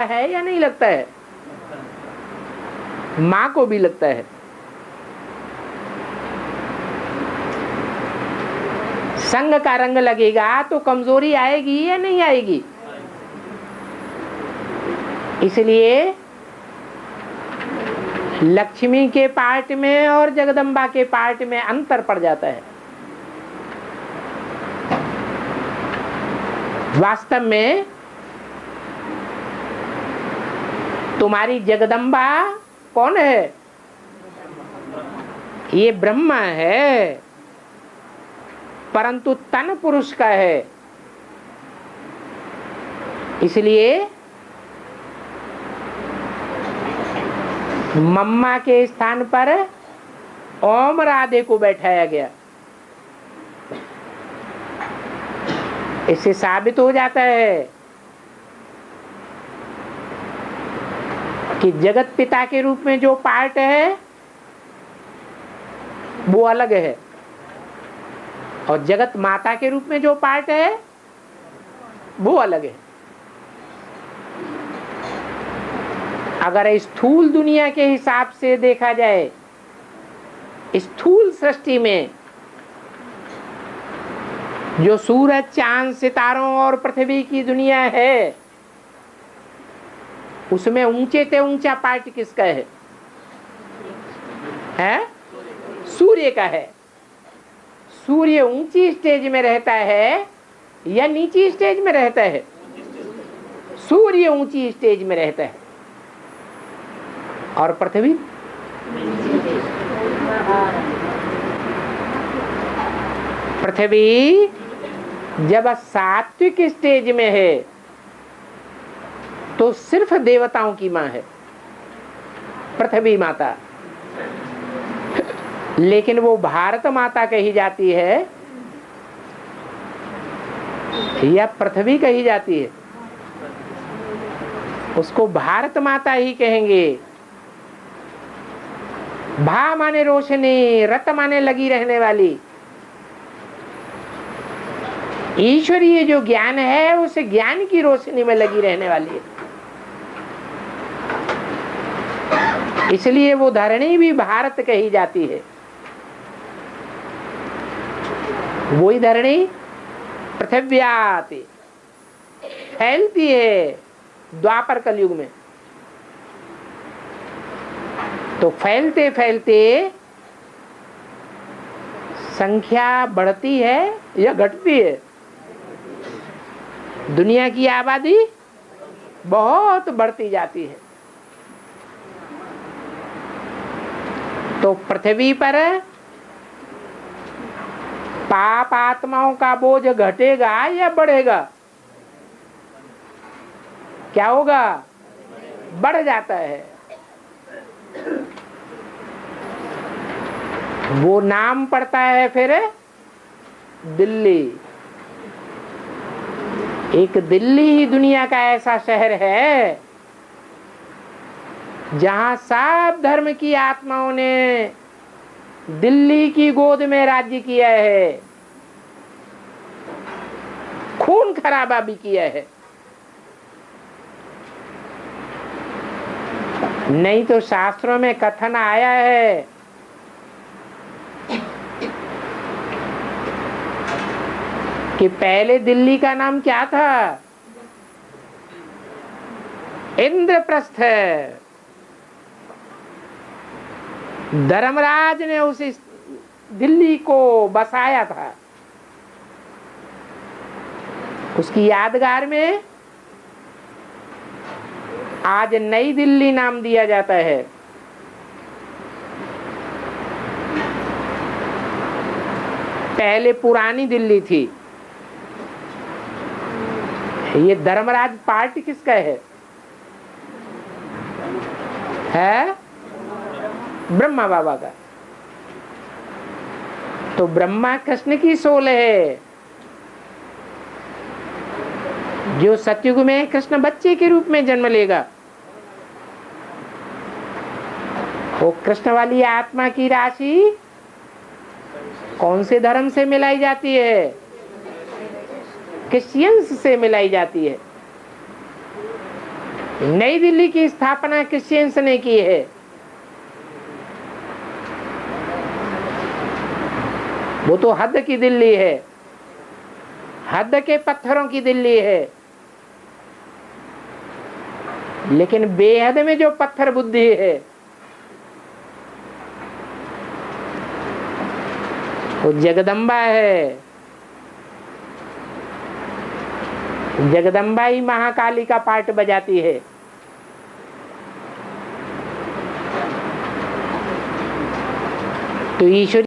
है या नहीं लगता है? माँ को भी लगता है। संग का रंग लगेगा तो कमजोरी आएगी या नहीं आएगी? इसलिए लक्ष्मी के पार्ट में और जगदम्बा के पार्ट में अंतर पड़ जाता है। वास्तव में तुम्हारी जगदम्बा कौन है? ये ब्रह्मा है, परंतु तन पुरुष का है। इसलिए मम्मा के स्थान पर ओम राधे को बैठाया गया। इससे साबित हो जाता है कि जगत पिता के रूप में जो पार्ट है वो अलग है, और जगत माता के रूप में जो पार्ट है वो अलग है। अगर स्थूल दुनिया के हिसाब से देखा जाए, स्थूल सृष्टि में जो सूरज, चांद, सितारों और पृथ्वी की दुनिया है, उसमें ऊंचे से ऊंचा पार्ट किसका है? सूर्य का है। सूर्य ऊंची स्टेज में रहता है या नीची स्टेज में रहता है? सूर्य ऊंची स्टेज में रहता है, और पृथ्वी जब सात्विक स्टेज में है तो सिर्फ देवताओं की मां है पृथ्वी माता, लेकिन वो भारत माता कही जाती है या पृथ्वी कही जाती है? उसको भारत माता ही कहेंगे। भा माने रोशनी, रत माने लगी रहने वाली। ईश्वरीय जो ज्ञान है उस ज्ञान की रोशनी में लगी रहने वाली है। इसलिए वो धरणी भी भारत कही जाती है। वही धरणी पृथ्व्याति फैलती है द्वापर कलयुग में। तो फैलते फैलते संख्या बढ़ती है या घटती है? दुनिया की आबादी बहुत बढ़ती जाती है। तो पृथ्वी पर पाप आत्माओं का बोझ घटेगा या बढ़ेगा? क्या होगा? बढ़ जाता है। वो नाम पड़ता है फिर दिल्ली। एक दिल्ली ही दुनिया का ऐसा शहर है जहां सब धर्म की आत्माओं ने दिल्ली की गोद में राज्य किया है, खून खराबा भी किया है। नहीं तो शास्त्रों में कथन आया है कि पहले दिल्ली का नाम क्या था? इंद्रप्रस्थ। धर्मराज ने उस दिल्ली को बसाया था। उसकी यादगार में आज नई दिल्ली नाम दिया जाता है। पहले पुरानी दिल्ली थी। ये धर्मराज पार्ट किसका है? ब्रह्मा बाबा का। तो ब्रह्मा कृष्ण की सोल है। जो सतयुग में कृष्ण बच्चे के रूप में जन्म लेगा, वो कृष्ण वाली आत्मा की राशि कौन से धर्म से मिलाई जाती है? क्रिश्चियंस से मिलाई जाती है। नई दिल्ली की स्थापना क्रिश्चियंस ने की है। वो तो हद की दिल्ली है, हद के पत्थरों की दिल्ली है। लेकिन बेहद में जो पत्थर बुद्धि है वो जगदम्बा है। जगदम्बा ही महाकाली का पार्ट बजाती है। तो ईश्वरी